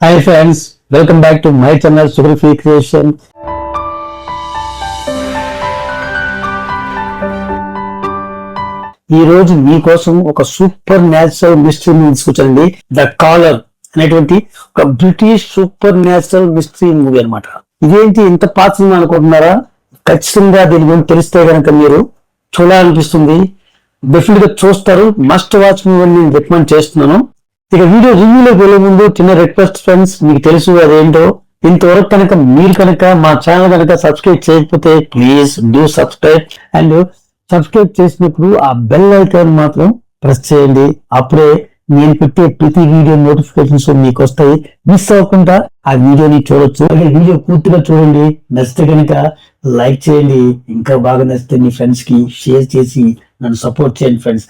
Hi friends, welcome back to my channel సుగ్రఫీ creation. ఈ రోజు మీకోసం ఒక సూపర్ న్యాచురల్ మిస్టరీ తీసుకొచ్చండి. ద కాలర్ అనేటువంటి ఒక British supernatural mystery movie అనమాట. ఇదేంటి ఇంత పాత సినిమా అనుకుంటున్నారా? ఖచ్చితంగా దీని గురించి తెలిస్తే కనుక మీరు చూడాలనిపిస్తుంది. డెఫినెట్ గా చూస్తారు. మస్ట్ వాచ్ మూవీ నేను రికమెండ్ చేస్తున్నాను. ఇక వీడియో రివ్యూలోకి వెళ్లే ముందు చిన్న రిక్వెస్ట్ ఫ్రెండ్స్, మీకు తెలుసు అదేంటో. ఇంతవరకు కనుక మీరు కనుక మా ఛానల్ కనుక సబ్స్క్రైబ్ చేయకపోతే please do subscribe. And subscribe చేసినప్పుడు ఆ బెల్ ఐకాన్ మాత్రం ప్రెస్ చేయండి. అప్పుడే నేను పెట్టే ప్రతి వీడియో నోటిఫికేషన్స్ మీకు వస్తాయి. మిస్ అవ్వకుండా ఆ వీడియోని చూడొచ్చు. అలాగే వీడియో పూర్తిగా చూడండి. నచ్చితే కనుక లైక్ చేయండి. ఇంకా బాగా నచ్చితే మీ ఫ్రెండ్స్ కి షేర్ చేసి నన్ను సపోర్ట్ చేయండి ఫ్రెండ్స్.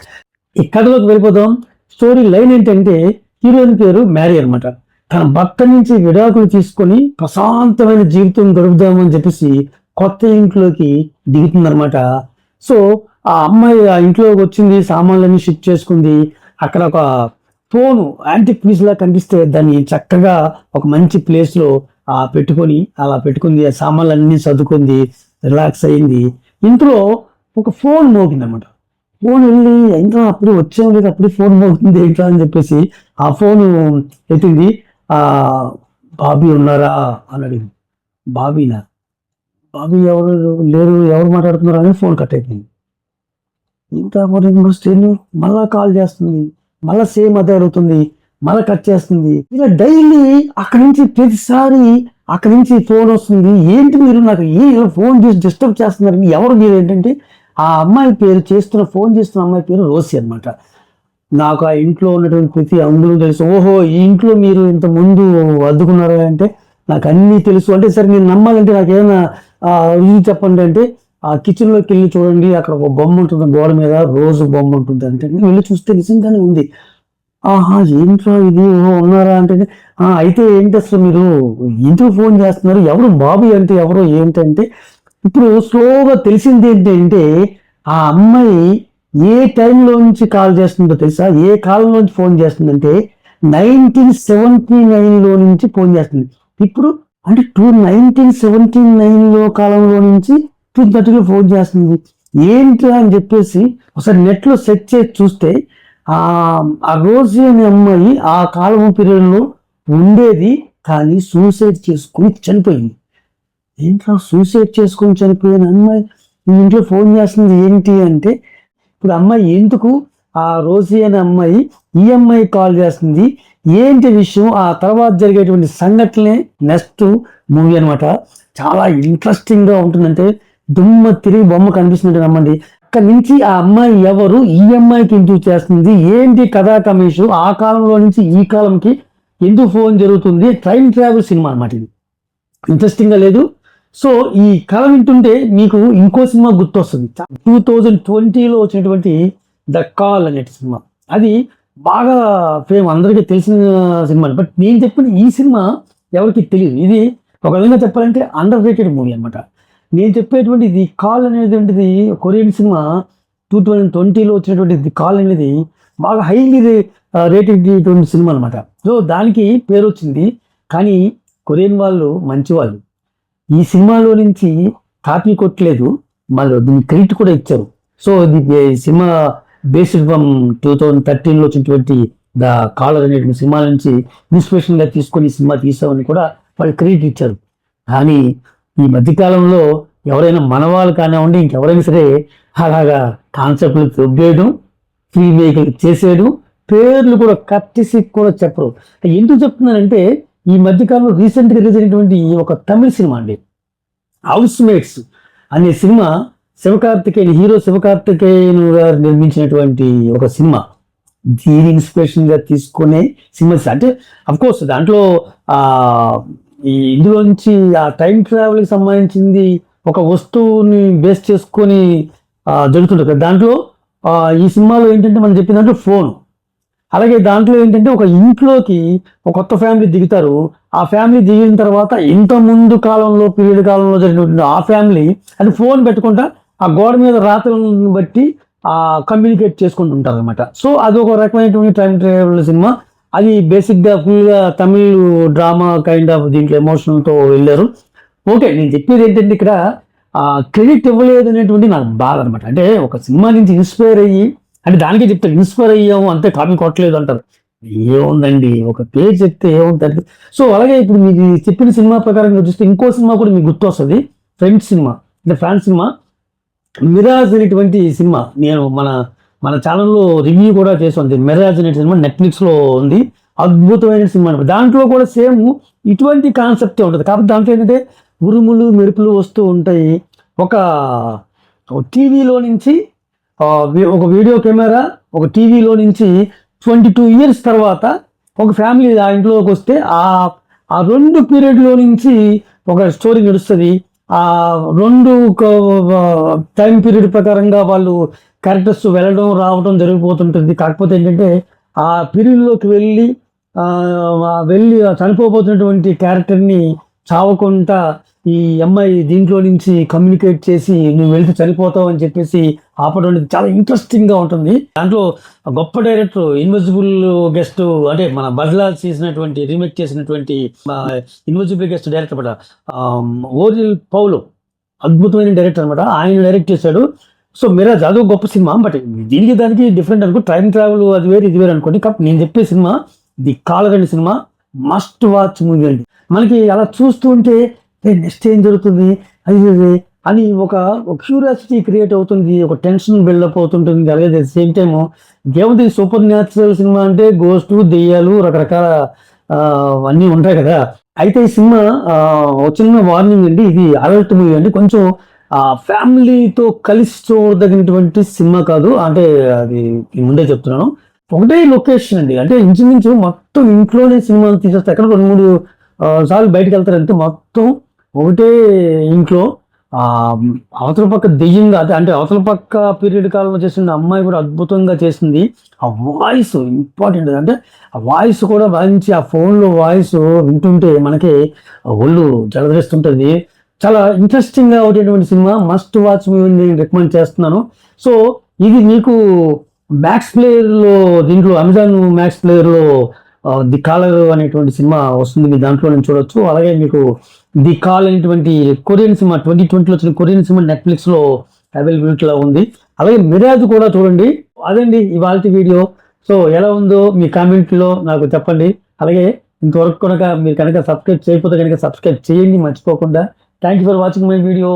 ఈ కథలోకి వెళ్ళిపోదాం. స్టోరీ లైన్ ఏంటంటే, హీరోయిన్ పేరు మ్యారీ అనమాట. తన భర్త నుంచి విడాకులు తీసుకొని ప్రశాంతమైన జీవితం గడుపుదామని చెప్పేసి కొత్త ఇంట్లోకి దిగుతుందనమాట. సో ఆ అమ్మాయి ఆ ఇంట్లోకి వచ్చింది, సామాన్లన్నీ షిఫ్ట్ చేసుకుంది. అక్కడ ఒక ఫోన్ యాంటిక్ పీస్ లా కనిపిస్తే దాన్ని చక్కగా ఒక మంచి ప్లేస్ లో పెట్టుకొని అలా పెట్టుకుంది. ఆ సామాన్లన్నీ సర్దుకుంది, రిలాక్స్ అయింది. ఇంట్లో ఒక ఫోన్ మోగింది అనమాట. ఫోన్ వెళ్ళి ఇంకా అప్పుడు వచ్చాం లేదు, అప్పుడు ఫోన్ మోగుతుంది ఏంట్రా అని చెప్పేసి ఆ ఫోన్ ఎత్తింది. బాబీ ఉన్నారా అని అడిగింది. బాబీనా? బాబీ ఎవరు లేరు, ఎవరు మాట్లాడుతున్నారు అని ఫోన్ కట్ అయిపోయింది. ఇంకా మరి మళ్ళా కాల్ చేస్తుంది, మళ్ళా సేమ్ అదే అడుగుతుంది, మళ్ళా కట్ చేస్తుంది. ఇలా డైలీ అక్కడి నుంచి ప్రతిసారి అక్కడి నుంచి ఫోన్ వస్తుంది. ఏంటి మీరు నాకు ఫోన్ చేసి డిస్టర్బ్ చేస్తున్నారు, ఎవరు మీరు ఏంటంటే ఆ అమ్మాయి పేరు ఫోన్ చేస్తున్న అమ్మాయి పేరు రోసి అనమాట. నాకు ఆ ఇంట్లో ఉన్నటువంటి ప్రతి అంగుళం తెలుసు. ఓహో, ఈ ఇంట్లో మీరు ఇంత ముందు అద్దుకున్నారా అంటే నాకు అన్నీ తెలుసు. అంటే సరే మీరు నమ్మాలంటే నాకు ఏమైనా ఇది చెప్పండి అంటే, ఆ కిచెన్లోకి వెళ్ళి చూడండి, అక్కడ ఒక బొమ్మ ఉంటుంది గోడ మీద, రోజు బొమ్మ ఉంటుంది అంటే వెళ్ళి చూస్తే నిజంగానే ఉంది. ఆహా, ఏంట్రా ఇది, ఉన్నారా అంటే అయితే ఏంటి అసలు మీరు ఇంటికి ఫోన్ చేస్తున్నారు, ఎవరు బాబీ అంటే ఎవరో ఏంటంటే, ఇప్పుడు స్లోగా తెలిసింది ఏంటంటే ఆ అమ్మాయి ఏ టైంలో నుంచి కాల్ చేస్తుందో తెలుసా? ఏ కాలంలోంచి ఫోన్ చేస్తుందంటే 1979లో నుంచి ఫోన్ చేస్తుంది. ఇప్పుడు అంటే 1979లో కాలంలో నుంచి 2030లో ఫోన్ చేస్తుంది. ఏంటి అని చెప్పేసి ఒకసారి నెట్లో సెర్చ్ చేసి చూస్తే ఆ రోజు అనే అమ్మాయి ఆ కాలం పీరియడ్లో ఉండేది, కానీ సూసైడ్ చేసుకుని చనిపోయింది. ఏంట్రా సూసైడ్ చేసుకొని చనిపోయిన అమ్మాయి ఇంట్లో ఫోన్ చేస్తుంది ఏంటి అంటే, ఇప్పుడు అమ్మాయి ఎందుకు ఆ రోజీ అనే అమ్మాయి ఈ అమ్మాయి కాల్ చేస్తుంది, ఏంటి విషయం, ఆ తర్వాత జరిగేటువంటి సంఘటనలే నెక్స్ట్ మూవీ అనమాట. చాలా ఇంట్రెస్టింగ్ గా ఉంటుందంటే దుమ్మ తిరిగి బొమ్మ కనిపిస్తుంది నమ్మండి. అక్కడి నుంచి ఆ అమ్మాయి ఎవరు, ఈ అమ్మాయికి ఎందుకు చేస్తుంది, ఏంటి కథా కమేషు, ఆ కాలంలో నుంచి ఈ కాలంకి ఎందుకు ఫోన్ జరుగుతుంది. టైం ట్రావెల్ సినిమా అనమాట ఇది. ఇంట్రెస్టింగ్ గా లేదు. సో ఈ కథ వింటుంటే మీకు ఇంకో సినిమా గుర్తొస్తుంది. 2020లో వచ్చినటువంటి ద కాల్ అనే సినిమా. అది బాగా అందరికీ తెలిసిన సినిమా. బట్ నేను చెప్పిన ఈ సినిమా ఎవరికి తెలియదు. ఇది ఒక విధంగా చెప్పాలంటే అండర్ రేటెడ్ మూవీ అనమాట. నేను చెప్పేటువంటి ది కాల్ అనేటువంటిది కొరియన్ సినిమా. 2020లో వచ్చినటువంటి ది కాల్ అనేది బాగా హైలీ రేటెడ్ సినిమా అనమాట. సో దానికి పేరు వచ్చింది. కానీ కొరియన్ వాళ్ళు మంచి వాళ్ళు. ఈ సినిమాలో నుంచి కాపీ కొట్టలేదు, మళ్ళీ దీన్ని క్రెడిట్ కూడా ఇచ్చారు. సో ఇది సినిమా బేస్డ్ ఫ్రమ్ 2013లో వచ్చినటువంటి ద కాలర్ అనేటువంటి సినిమా నుంచి ఇన్స్పిరేషన్ గా తీసుకొని సినిమా తీసామని కూడా వాళ్ళు క్రెడిట్ ఇచ్చారు. కానీ ఈ మధ్యకాలంలో ఎవరైనా మనవాళ్ళు కానివ్వండి, ఇంకెవరైనా సరే అలాగా కాన్సెప్ట్లు తొగ్గేయడం, రీమేక్ చేసేయడం, పేర్లు కూడా కట్టేసి కూడా చెప్పరు. ఎందుకు చెప్తున్నానంటే, ఈ మధ్యకాలంలో రీసెంట్గా రిలీజ్ అయినటువంటి ఒక తమిళ సినిమా అండి, హౌస్ మేట్స్ అనే సినిమా. హీరో శివకార్తికేయన్ గారు నిర్మించినటువంటి ఒక సినిమా. దీని ఇన్స్పిరేషన్ గా తీసుకునే సినిమా. అంటే అఫ్ కోర్స్ దాంట్లో ఇందులో నుంచి ఆ టైం ట్రావెల్ కి సంబంధించింది ఒక వస్తువుని బేస్ చేసుకొని జరుగుతుంటుంది. దాంట్లో ఈ సినిమాలో ఏంటంటే మనం చెప్పిన దాంట్లో ఫోన్, అలాగే దాంట్లో ఏంటంటే ఒక ఇంట్లోకి ఒక కొత్త ఫ్యామిలీ దిగుతారు. ఆ ఫ్యామిలీ దిగిన తర్వాత ఇంత ముందు కాలంలో పీరియడ్ కాలంలో జరిగినటువంటి ఆ ఫ్యామిలీ అది ఫోన్ పెట్టుకుంటా ఆ గోడ మీద రాతలను బట్టి కమ్యూనికేట్ చేసుకుంటూ ఉంటారు అనమాట. సో అది ఒక రకమైనటువంటి టైం ట్రావెల్ సినిమా. అది బేసిక్గా ఫుల్గా తమిళ్ డ్రామా కైండ్ ఆఫ్ దీంట్లో ఎమోషన్తో వెళ్ళారు. ఓకే, నేను చెప్పేది ఏంటంటే ఇక్కడ క్రెడిట్ ఇవ్వలేదు అనేటువంటి నాకు బాధ అనమాట. అంటే ఒక సినిమా నుంచి ఇన్స్పైర్ అయ్యి, అంటే దానికే చెప్తారు ఇన్స్పైర్ అయ్యాము అంతే, కాపీ కొట్టలేదు అంటారు. ఏముందండి, ఒక పేజ్ చెప్తే ఏముంటుంది. సో అలాగే ఇప్పుడు మీకు చెప్పిన సినిమా ప్రకారంగా చూస్తే ఇంకో సినిమా కూడా మీకు గుర్తు వస్తుంది, ఫ్రెండ్స్ సినిమా, అంటే ఫ్రాన్స్ సినిమా, మిరాజ్ అనేటువంటి సినిమా. నేను మన ఛానల్లో రివ్యూ కూడా చేసాను. మిరాజ్ అనే సినిమా నెట్ఫ్లిక్స్లో ఉంది, అద్భుతమైన సినిమా. దాంట్లో కూడా సేమ్ ఇటువంటి కాన్సెప్టే ఉంటుంది. కాబట్టి దాంట్లో ఏంటంటే ఉరుములు మెరుపులు వస్తూ ఉంటాయి. ఒక టీవీలో నుంచి ఒక వీడియో కెమెరా, ఒక టీవీలో నుంచి 22 years తర్వాత ఒక ఫ్యామిలీ ఆ ఇంట్లోకి వస్తే ఆ 2 పీరియడ్లో నుంచి ఒక స్టోరీ నడుస్తుంది. ఆ 2 టైం పీరియడ్ ప్రకారంగా వాళ్ళు క్యారెక్టర్స్ వెళ్ళడం రావడం జరిగిపోతుంటుంది. కాకపోతే ఏంటంటే ఆ పీరియడ్లోకి వెళ్ళి చనిపోబోతున్నటువంటి క్యారెక్టర్ని చావకుండా ఈ అమ్మాయి దీంట్లో నుంచి కమ్యూనికేట్ చేసి నువ్వు వెళ్తే చనిపోతావు అని చెప్పేసి ఆపడం అనేది చాలా ఇంట్రెస్టింగ్గా ఉంటుంది. దాంట్లో గొప్ప డైరెక్టర్ ఇన్విజిబుల్ గెస్ట్, అంటే మన బడ్లా చేసినటువంటి రీమేక్ చేసినటువంటి ఇన్విజిబుల్ గెస్ట్ డైరెక్టర్ అనమాట, ఓరిల్ పౌలో, అద్భుతమైన డైరెక్టర్ అనమాట. ఆయన డైరెక్ట్ చేశాడు. సో మిరాజ్ అదో గొప్ప సినిమా. బట్ దీనికి దానికి డిఫరెంట్ అనుకో, టైం ట్రావెల్ అది వేరు ఇది వేరు అనుకోండి. కాబట్టి నేను చెప్పే సినిమా ది కాలర్ అనే సినిమా మస్ట్ వాచ్ మూవీ అండి. మనకి అలా చూస్తూ ఉంటే నెక్స్ట్ ఏం జరుగుతుంది అది అని ఒక క్యూరియాసిటీ క్రియేట్ అవుతుంది, ఒక టెన్షన్ బిల్డప్ అవుతుంటుంది. అలాగే సేమ్ టైమ్ ఏముంది, సూపర్ న్యాచురల్ సినిమా అంటే గోస్ట్, దెయ్యాలు, రకరకాల అన్నీ ఉంటాయి కదా. అయితే ఈ సినిమా చిన్న వార్నింగ్ అండి, ఇది అలర్ట్ మూవీ అండి. కొంచెం ఫ్యామిలీతో కలిసి చూడదగినటువంటి సినిమా కాదు, అంటే అది ముందే చెప్తున్నాను. ఒకటే లొకేషన్ అండి, అంటే ఇంచుమించు మొత్తం ఇంట్లోనే సినిమాలు తీసేస్తే ఎక్కడ 2-3 సార్లు బయటకు వెళ్తారంటే మొత్తం ఒకటే ఇంట్లో అవతల పక్క దెయ్యంగా, అంటే అవతల పక్క పీరియడ్ కాలంలో చేసిన అమ్మాయి కూడా అద్భుతంగా చేసింది. ఆ వాయిస్ ఇంపార్టెంట్, అంటే ఆ వాయిస్ కూడా మంచి, ఆ ఫోన్లో వాయిస్ వింటుంటే మనకి ఒళ్ళు జలదరిస్తుంటుంది. చాలా ఇంట్రెస్టింగ్గా ఉండేటువంటి సినిమా, మస్ట్ వాచ్ మూవీ నేను రికమెండ్ చేస్తున్నాను. సో ఇది మీకు మ్యాక్స్ ప్లేయర్లో, దీంట్లో అమెజాన్ మ్యాక్స్ ప్లేయర్లో ది కాలర్ అనేటువంటి సినిమా వస్తుంది, మీ దాంట్లో నేను చూడొచ్చు. అలాగే మీకు ది కాల్ అనేటువంటి కొరియన్ సినిమా 2020లో వచ్చిన కొరియన్ సినిమా నెట్ఫ్లిక్స్లో అవైలబిలిటీలో ఉంది. అలాగే మిరాజ్ కూడా చూడండి. అదండి ఇవాళ వీడియో. సో ఎలా ఉందో మీ కామెంట్లో నాకు చెప్పండి. అలాగే ఇంతవరకు కనుక మీరు కనుక సబ్స్క్రైబ్ చేయకపోతే కనుక సబ్స్క్రైబ్ చేయండి మర్చిపోకుండా. Thank you for watching my video.